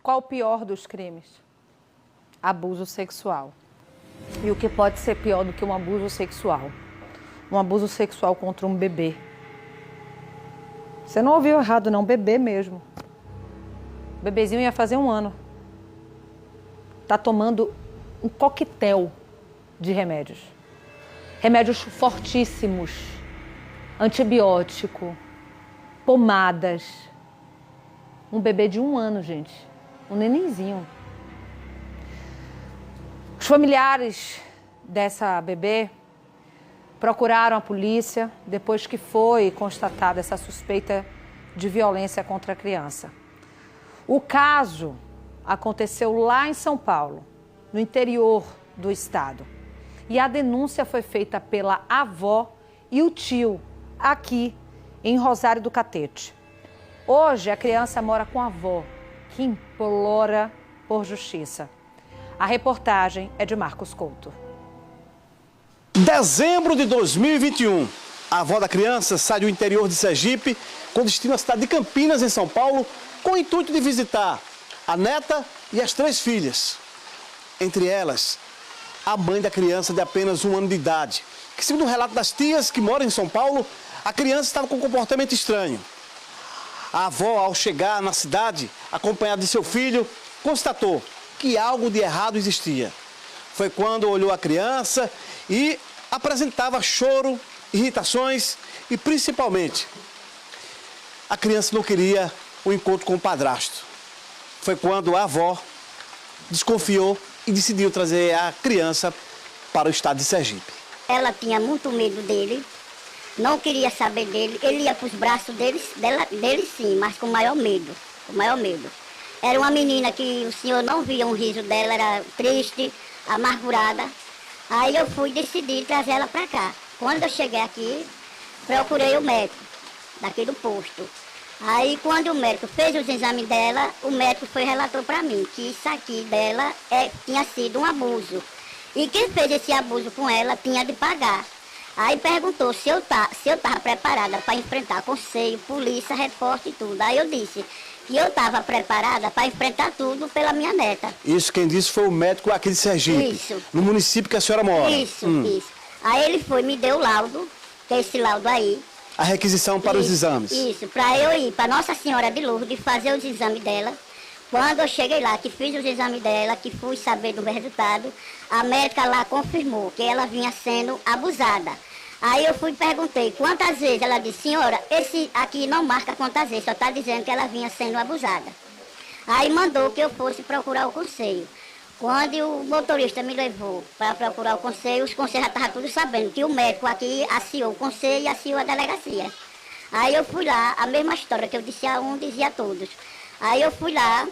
Qual o pior dos crimes? Abuso sexual. E o que pode ser pior do que um abuso sexual? Um abuso sexual contra um bebê. Você não ouviu errado, não, bebê mesmo. O bebezinho ia fazer 1 ano. Tá tomando um coquetel de remédios. Remédios fortíssimos. Antibiótico. Pomadas. Um bebê de 1 ano, gente. Um nenenzinho. Os familiares dessa bebê procuraram a polícia depois que foi constatada essa suspeita de violência contra a criança. O caso aconteceu lá em São Paulo, no interior do estado. E a denúncia foi feita pela avó e o tio, aqui em Rosário do Catete. Hoje a criança mora com a avó, que implora por justiça. A reportagem é de Marcos Couto. Dezembro de 2021. A avó da criança sai do interior de Sergipe com destino à cidade de Campinas, em São Paulo, com o intuito de visitar a neta e as 3 filhas. Entre elas, a mãe da criança de apenas 1 ano de idade, que, segundo o relato das tias que moram em São Paulo, a criança estava com um comportamento estranho. A avó, ao chegar na cidade, acompanhada de seu filho, constatou que algo de errado existia. Foi quando olhou a criança e apresentava choro, irritações e, principalmente, a criança não queria o encontro com o padrasto. Foi quando a avó desconfiou e decidiu trazer a criança para o estado de Sergipe. Ela tinha muito medo dele, não queria saber dele, ele ia para os braços dele sim, mas com maior medo, com maior medo. Era uma menina que o senhor não via um riso dela, era triste, amargurada. Aí eu fui decidir trazer ela para cá. Quando eu cheguei aqui, procurei o médico daqui do posto. Aí quando o médico fez os exames dela, o médico foi e relatou para mim que isso aqui dela tinha sido um abuso. E quem fez esse abuso com ela tinha de pagar. Aí perguntou se eu estava preparada para enfrentar conselho, polícia, repórter e tudo. Aí eu disse que eu estava preparada para enfrentar tudo pela minha neta. Isso quem disse foi o médico aqui de Sergipe, Isso. No município que a senhora mora. Isso. Aí ele foi, me deu o laudo, que é esse laudo aí. A requisição para os exames. Isso, para eu ir para Nossa Senhora de Lourdes fazer os exames dela. Quando eu cheguei lá, que fiz os exames dela, que fui saber do resultado, a médica lá confirmou que ela vinha sendo abusada. Aí eu fui e perguntei quantas vezes. Ela disse, senhora, esse aqui não marca quantas vezes, só está dizendo que ela vinha sendo abusada. Aí mandou que eu fosse procurar o conselho. Quando o motorista me levou para procurar o conselho, os conselhos já estavam tudo sabendo que o médico aqui aciou o conselho e aciou a delegacia. Aí eu fui lá, a mesma história que eu disse a um, dizia a todos. Aí eu fui lá,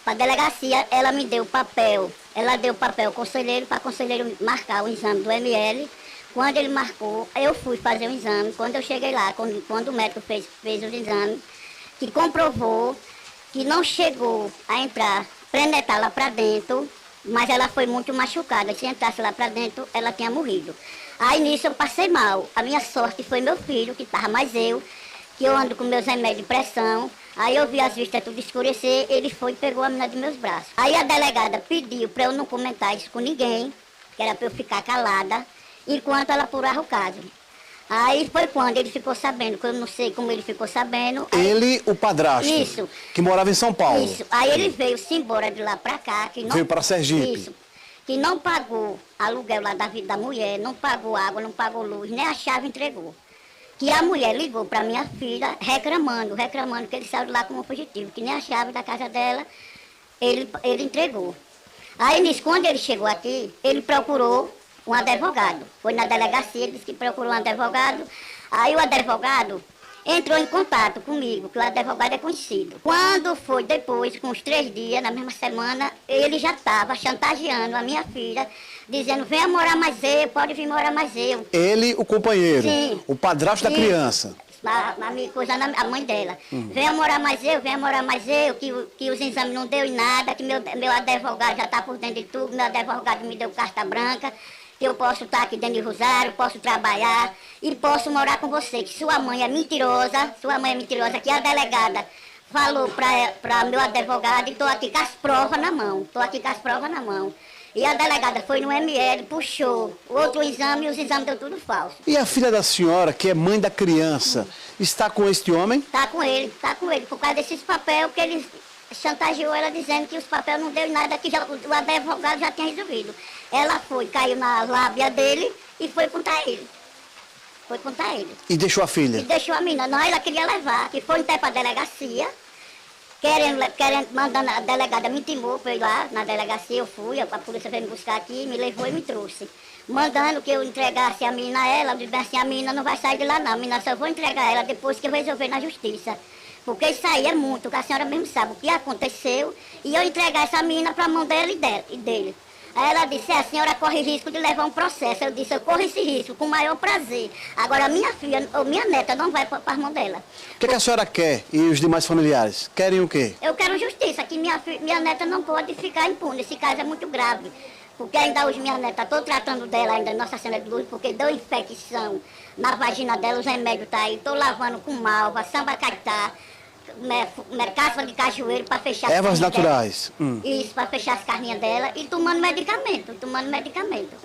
para a delegacia, ela me deu o papel. Ela deu o papel ao conselheiro, para o conselheiro marcar o exame do ML. Quando ele marcou, eu fui fazer o exame. Quando eu cheguei lá, quando o médico fez o exame, que comprovou que não chegou a entrar, penetrar lá para dentro, mas ela foi muito machucada. Se entrasse lá para dentro, ela tinha morrido. Aí nisso eu passei mal. A minha sorte foi meu filho, que estava mais eu, que eu ando com meus remédios de pressão. Aí eu vi as vistas tudo escurecer, ele foi e pegou a menina de meus braços. Aí a delegada pediu para eu não comentar isso com ninguém, que era para eu ficar calada, enquanto ela apurava o caso. Aí foi quando ele ficou sabendo, que eu não sei como ele ficou sabendo. Ele, o padrasto, isso, que morava em São Paulo. Isso. Aí ele veio-se embora de lá para cá. Que não, veio para Sergipe. Isso. Que não pagou aluguel lá da vida da mulher, não pagou água, não pagou luz, nem a chave entregou. Que a mulher ligou para minha filha reclamando que ele saiu de lá como fugitivo, que nem a chave da casa dela ele entregou. Aí nisso, quando ele chegou aqui, ele procurou um advogado. Foi na delegacia, ele disse que procurou um advogado. Aí o advogado entrou em contato comigo, que o advogado é conhecido. Quando foi depois, com uns 3 dias, na mesma semana, ele já estava chantageando a minha filha, dizendo, venha morar mais eu, pode vir morar mais eu. Ele, o companheiro, sim, o padrasto da criança. A mãe dela. Venha morar mais eu, que os exames não deu em nada, que meu advogado já está por dentro de tudo, meu advogado me deu carta branca, que eu posso estar aqui dentro de Rosário, posso trabalhar e posso morar com você, que sua mãe é mentirosa, que a delegada falou para meu advogado e estou aqui com as provas na mão. E a delegada foi no ML, puxou outro exame e os exames deu tudo falso. E a filha da senhora, que é mãe da criança, está com este homem? Tá com ele, por causa desses papéis que ele chantageou ela dizendo que os papéis não deu nada, que o advogado já tinha resolvido. Ela caiu na lábia dele e foi contar ele. E deixou a filha? E deixou a menina. Não, ela queria levar, que foi até para a delegacia, mandando a delegada, me intimou para ir lá na delegacia, eu fui, a polícia veio me buscar aqui, me levou e me trouxe. Mandando que eu entregasse a menina a ela, eu disse assim, a menina não vai sair de lá não, a menina só vou entregar ela depois que eu resolver na justiça. Porque isso aí é muito, que a senhora mesmo sabe o que aconteceu, e eu entregar essa menina para a mão dela e dele. Aí ela disse, a senhora corre risco de levar um processo. Eu disse, eu corro esse risco com o maior prazer. Agora, minha filha, ou minha neta, não vai para as mãos dela. O que a senhora quer e os demais familiares? Querem o quê? Eu quero justiça, que minha neta não pode ficar impune. Esse caso é muito grave. Porque ainda hoje minha neta, estou tratando dela ainda, Nossa Senhora de Luz, porque deu infecção na vagina dela, os remédios estão aí. Estou lavando com malva, sambacaitá, casca de cajueiro para fechar ervas naturais. Isso, para fechar as carninhas dela e tomando medicamento.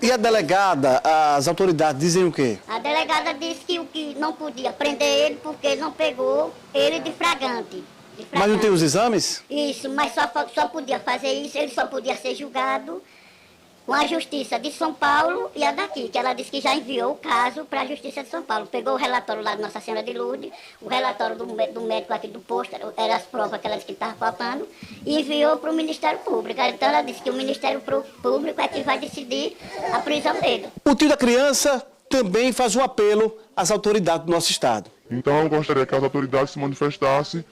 E a delegada, as autoridades dizem o quê? A delegada disse que o que não podia prender ele porque não pegou ele de flagrante. Mas não tem os exames? Isso, mas só podia fazer isso, ele só podia ser julgado com a Justiça de São Paulo e a daqui, que ela disse que já enviou o caso para a Justiça de São Paulo. Pegou o relatório lá de Nossa Senhora de Lourdes, o relatório do médico aqui do posto, eram as provas que ela disse que estava faltando, e enviou para o Ministério Público. Então ela disse que o Ministério Público é que vai decidir a prisão dele. O tio da criança também faz um apelo às autoridades do nosso estado. Então eu gostaria que as autoridades se manifestassem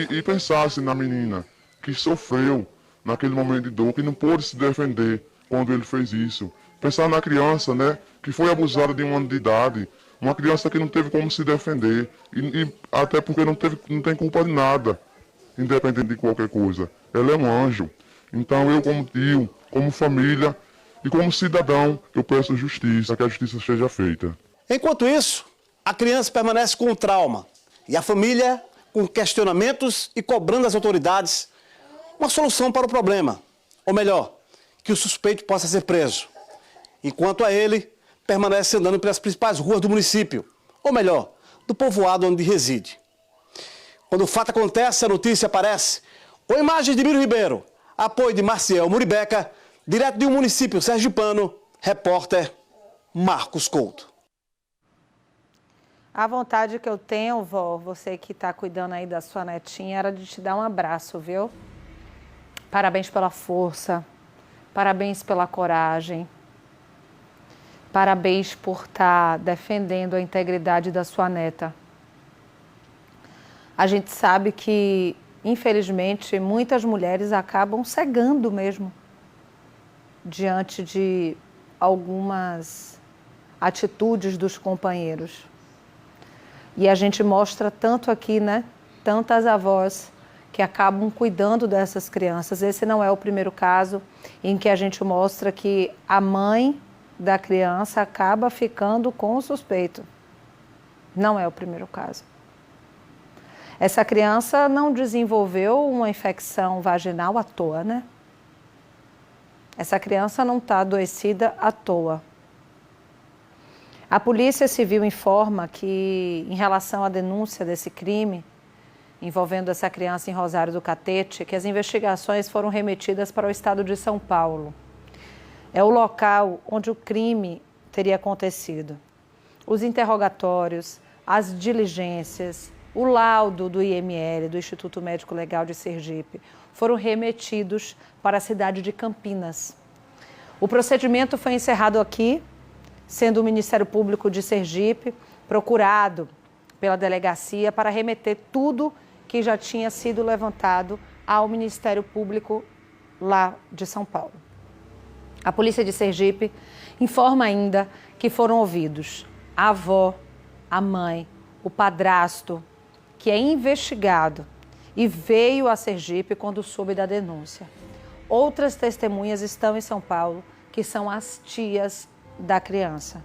e pensassem na menina que sofreu naquele momento de dor, que não pôde se defender quando ele fez isso. Pensar na criança, né, que foi abusada de 1 ano de idade, uma criança que não teve como se defender, e até porque não tem culpa de nada, independente de qualquer coisa. Ela é um anjo. Então eu, como tio, como família e como cidadão, eu peço justiça, que a justiça seja feita. Enquanto isso, a criança permanece com o trauma e a família com questionamentos e cobrando das autoridades uma solução para o problema, ou melhor, que o suspeito possa ser preso, enquanto a ele permanece andando pelas principais ruas do município, ou melhor, do povoado onde reside. Quando o fato acontece, a notícia aparece com imagens de Miro Ribeiro, apoio de Marciel Muribeca, direto de um município sergipano, repórter Marcos Couto. A vontade que eu tenho, vó, você que está cuidando aí da sua netinha, era de te dar um abraço, viu? Parabéns pela força. Parabéns pela coragem, parabéns por estar defendendo a integridade da sua neta. A gente sabe que, infelizmente, muitas mulheres acabam cegando mesmo diante de algumas atitudes dos companheiros. E a gente mostra tanto aqui, né? Tantas avós que acabam cuidando dessas crianças. Esse não é o primeiro caso em que a gente mostra que a mãe da criança acaba ficando com o suspeito. Não é o primeiro caso. Essa criança não desenvolveu uma infecção vaginal à toa, né? Essa criança não está adoecida à toa. A Polícia Civil informa que, em relação à denúncia desse crime, envolvendo essa criança em Rosário do Catete, que as investigações foram remetidas para o estado de São Paulo. É o local onde o crime teria acontecido. Os interrogatórios, as diligências, o laudo do IML, do Instituto Médico Legal de Sergipe, foram remetidos para a cidade de Campinas. O procedimento foi encerrado aqui, sendo o Ministério Público de Sergipe procurado pela delegacia para remeter tudo que já tinha sido levantado ao Ministério Público lá de São Paulo. A Polícia de Sergipe informa ainda que foram ouvidos a avó, a mãe, o padrasto, que é investigado e veio a Sergipe quando soube da denúncia. Outras testemunhas estão em São Paulo, que são as tias da criança.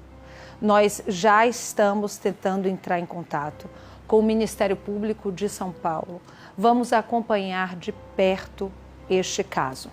Nós já estamos tentando entrar em contato com o Ministério Público de São Paulo vamos acompanhar de perto este caso.